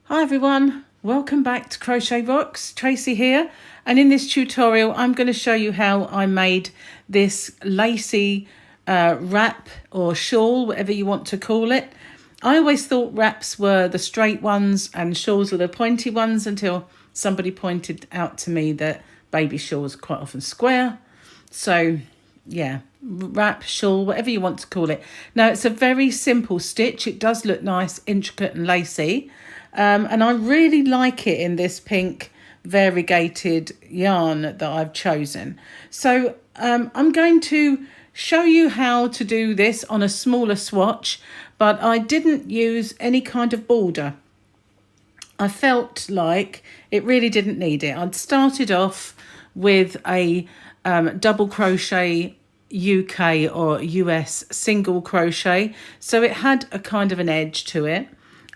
Hi everyone, welcome back to Crochet Rocks. Tracy here, and in this tutorial I'm going to show you how I made this lacy wrap or shawl, whatever you want to call it. I always thought wraps were the straight ones and shawls were the pointy ones until somebody pointed out to me that baby shawls are quite often square. So yeah, wrap, shawl, whatever you want to call it. Now it's a very simple stitch. It does look nice, intricate and lacy. And I really like it in this pink variegated yarn that I've chosen. So I'm going to show you how to do this on a smaller swatch, but I didn't use any kind of border. I felt like it really didn't need it. I'd started off with a double crochet UK or US single crochet, so it had a kind of an edge to it.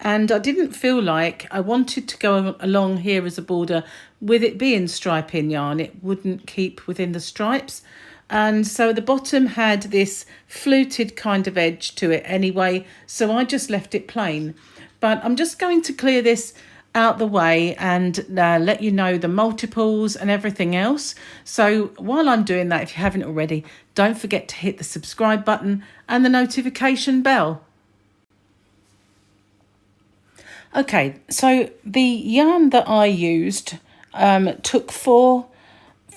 And I didn't feel like I wanted to go along here as a border with it being striping yarn. It wouldn't keep within the stripes. And so the bottom had this fluted kind of edge to it anyway. So I just left it plain. But I'm just going to clear this out the way and let you know the multiples and everything else. So while I'm doing that, if you haven't already, don't forget to hit the subscribe button and the notification bell. Okay, so the yarn that I used took four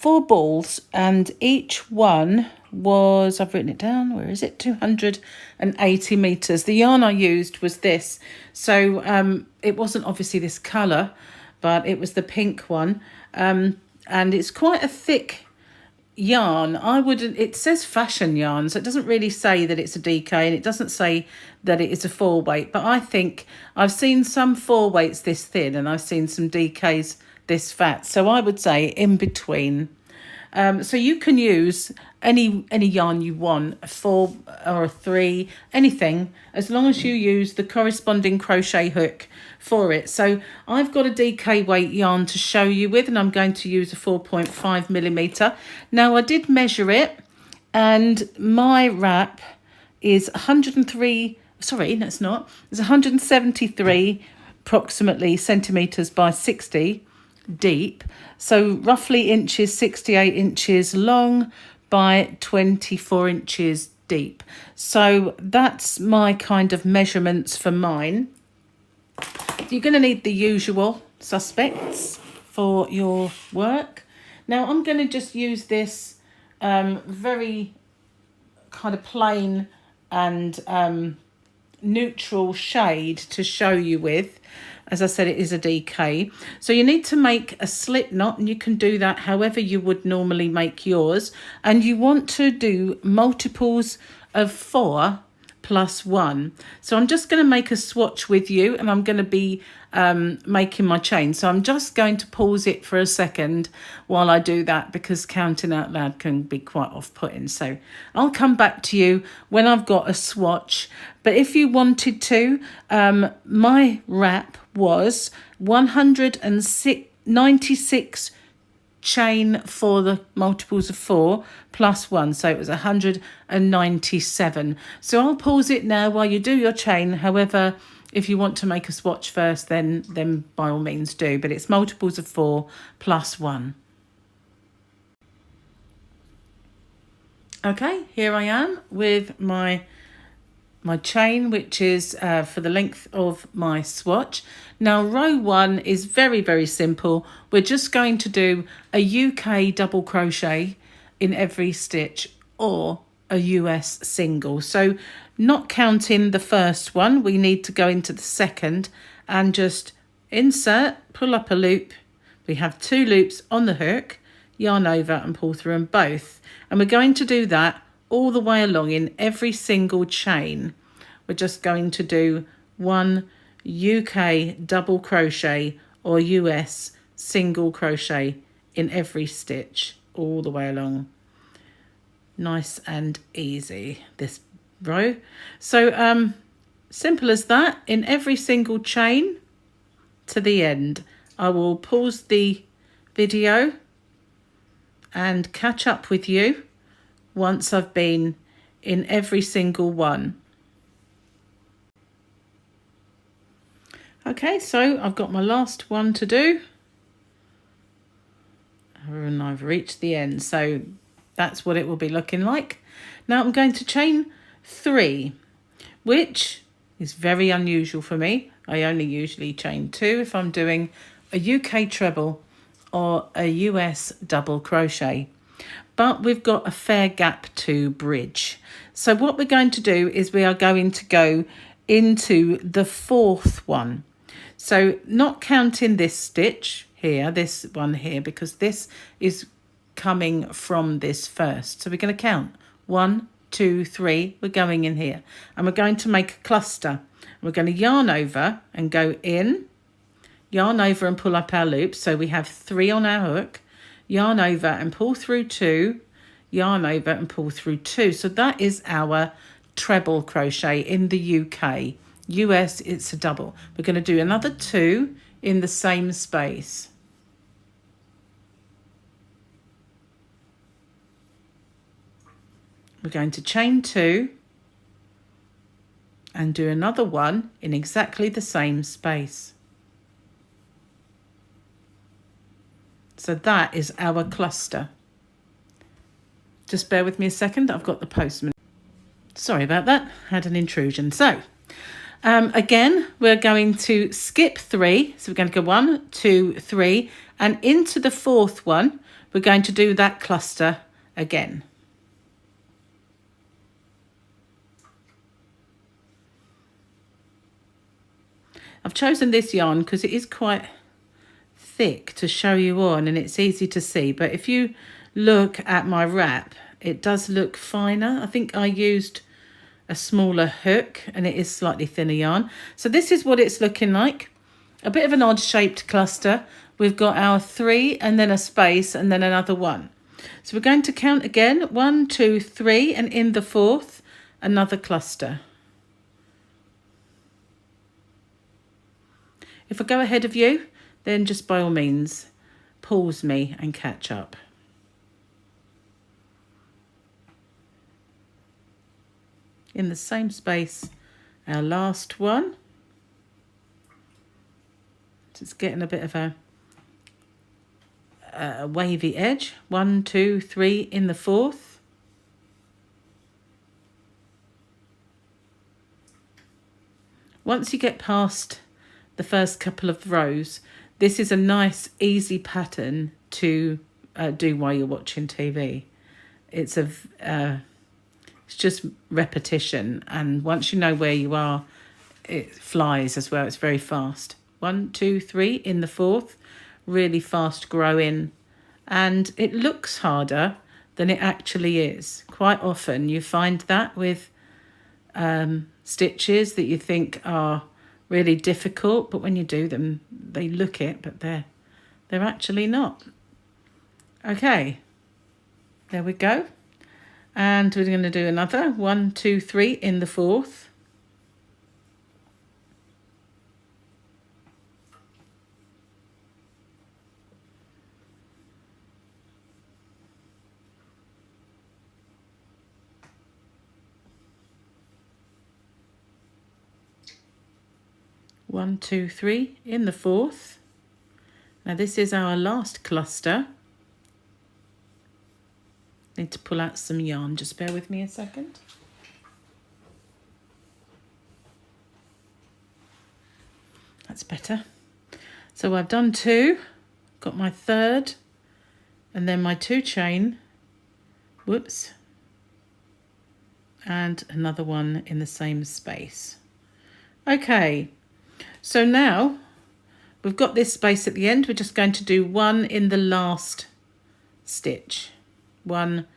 balls, and each one was, I've written it down, where is it? 280 meters. The yarn I used was this. So it wasn't obviously this color, but it was the pink one. And it's quite a thick yarn. It says fashion yarn, so it doesn't really say that it's a DK, and it doesn't say that it is a 4-weight, but I think I've seen some 4-weights this thin and I've seen some DKs this fat, so I would say in between. So you can use any yarn you want, a 4 or a 3, anything, as long as you use the corresponding crochet hook for it. So I've got a DK weight yarn to show you with, and I'm going to use a 4.5 millimeter. Now I did measure it, and my wrap is 103, sorry, that's not, it's 173 approximately centimeters by 60 deep, so roughly inches, 68 inches long by 24 inches deep. So that's my kind of measurements for mine. You're going to need the usual suspects for your work. Now I'm going to just use this very kind of plain and neutral shade to show you with. As I said, it is a DK. So you need to make a slip knot, and you can do that however you would normally make yours. And you want to do multiples of 4 plus 1. So I'm just going to make a swatch with you, and I'm going to be making my chain. So I'm just going to pause it for a second while I do that, because counting out loud can be quite off-putting. So I'll come back to you when I've got a swatch. But if you wanted to, my wrap was 196 chain for the multiples of 4 plus 1, so it was 197. So I'll pause it now while you do your chain. However, if you want to make a swatch first, then by all means do, but it's multiples of 4 plus 1. Okay, here I am with my chain, which is for the length of my swatch. Now row 1 is very, very simple. We're just going to do a UK double crochet in every stitch, or a US single. So not counting the first one, we need to go into the second and just insert, pull up a loop. We have 2 loops on the hook, yarn over and pull through them both. And we're going to do that all the way along in every single chain. We're just going to do 1 UK double crochet or US single crochet in every stitch all the way along. Nice and easy, this row. So simple as that. In every single chain to the end. I will pause the video and catch up with you once I've been in every single one. Okay, so I've got my last one to do. And I've reached the end, so that's what it will be looking like. Now I'm going to chain 3, which is very unusual for me. I only usually chain 2 if I'm doing a UK treble or a US double crochet. But we've got a fair gap to bridge. So what we're going to do is we are going to go into the 4th one. So not counting this stitch here, this one here, because this is coming from this first. So we're going to count 1, 2, 3. We're going in here and we're going to make a cluster. We're going to yarn over and go in, yarn over and pull up our loops. So we have 3 on our hook, yarn over and pull through 2, yarn over and pull through 2. So that is our treble crochet in the UK. US, it's a double. We're going to do another 2 in the same space. We're going to chain 2 and do another 1 in exactly the same space. So that is our cluster. Just bear with me a second. I've got the postman. Sorry about that. Had an intrusion. So again, we're going to skip 3. So we're going to go 1, 2, 3, and into the 4th one, we're going to do that cluster again. I've chosen this yarn because it is quite thick to show you on and it's easy to see. But if you look at my wrap, it does look finer. I think I used a smaller hook and it is slightly thinner yarn. So this is what it's looking like. A bit of an odd shaped cluster. We've got our 3 and then a space and then another 1. So we're going to count again. 1, 2, 3, and in the 4th, another cluster. If I go ahead of you, then just by all means, pause me and catch up. In the same space, our last one. Just getting a bit of a wavy edge. 1, 2, 3 in the 4th. Once you get past the first couple of rows, this is a nice easy pattern to do while you're watching TV. It's just repetition, and once you know where you are, it flies as well. It's very fast. 1, 2, 3 in the 4th, really fast growing, and it looks harder than it actually is. Quite often you find that with stitches that you think are really difficult, but when you do them, they look it, but they're actually not. Okay, there we go. And we're going to do another 1, 2, 3 in the 4th. One, 2, 3 in the 4th. Now this is our last cluster. Need to pull out some yarn. Just bear with me a second. That's better. So I've done 2, got my 3rd, and then my 2 chain. Whoops. And another one in the same space. Okay. So now we've got this space at the end. We're just going to do 1 in the last stitch. 1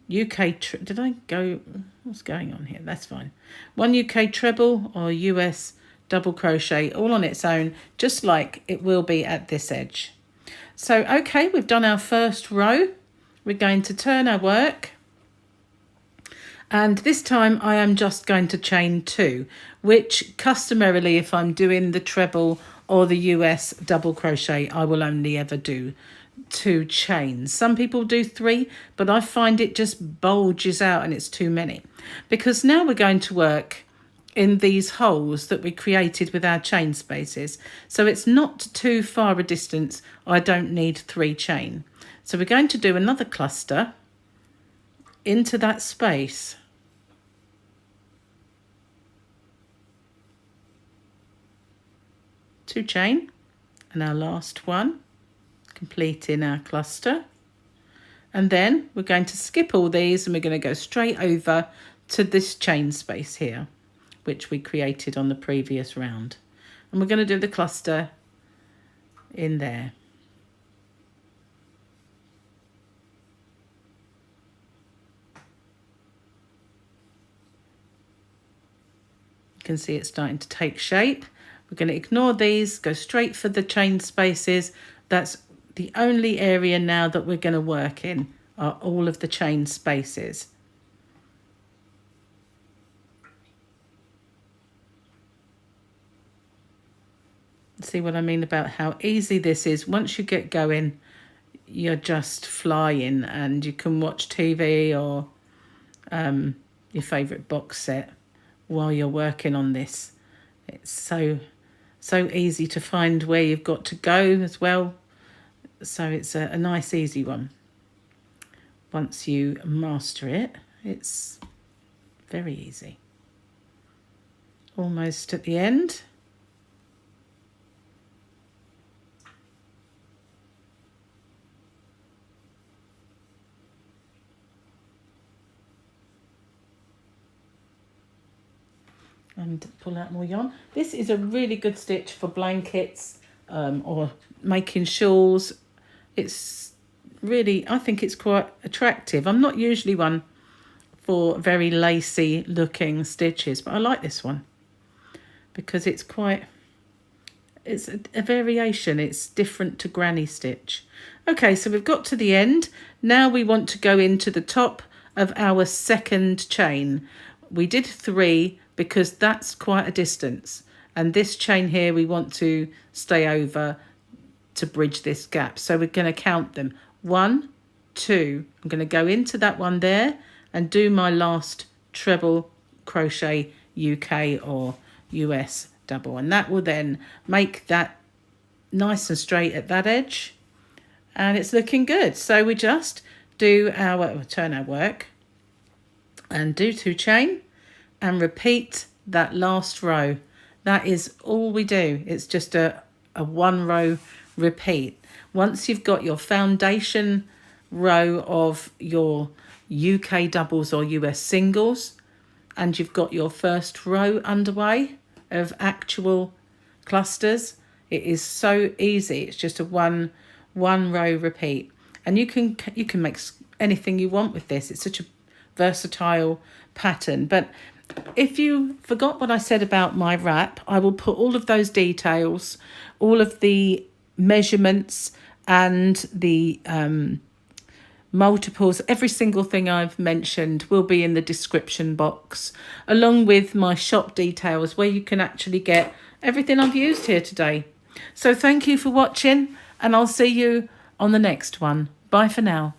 UK, did I go, what's going on here? That's fine. 1 UK treble or US double crochet all on its own, just like it will be at this edge. So, okay, we've done our first row. We're going to turn our work. And this time I am just going to chain 2, which customarily, if I'm doing the treble or the US double crochet, I will only ever do 2 chains. Some people do 3, but I find it just bulges out and it's too many. Because now we're going to work in these holes that we created with our chain spaces. So it's not too far a distance. I don't need 3 chain. So we're going to do another cluster into that space. Two chain, and our last one, completing our cluster. And then we're going to skip all these and we're going to go straight over to this chain space here, which we created on the previous round. And we're going to do the cluster in there. You can see it's starting to take shape. We're going to ignore these, go straight for the chain spaces. That's the only area now that we're going to work in, are all of the chain spaces. See what I mean about how easy this is? Once you get going, you're just flying, and you can watch TV or your favourite box set while you're working on this. It's so easy to find where you've got to go as well. So it's a nice easy one. Once you master it, it's very easy. Almost at the end. And pull out more yarn. This is a really good stitch for blankets or making shawls. It's really, I think it's quite attractive. I'm not usually one for very lacy looking stitches, but I like this one because it's a variation. It's different to granny stitch. Okay, so we've got to the end. Now we want to go into the top of our second chain. We did 3 because that's quite a distance. And this chain here, we want to stay over to bridge this gap. So we're going to count them. 1, 2. I'm going to go into that one there and do my last treble crochet UK or US double. And that will then make that nice and straight at that edge. And it's looking good. So we just do our, turn our work and do 2 chain and repeat that last row. That is all we do. It's just a 1 row repeat. Once you've got your foundation row of your UK doubles or US singles, and you've got your first row underway of actual clusters, it is so easy. It's just a one row repeat, and you can make anything you want with this. It's such a versatile pattern. But if you forgot what I said about my wrap, I will put all of those details, all of the measurements and the multiples, every single thing I've mentioned will be in the description box, along with my shop details where you can actually get everything I've used here today. So thank you for watching, and I'll see you on the next one. Bye for now.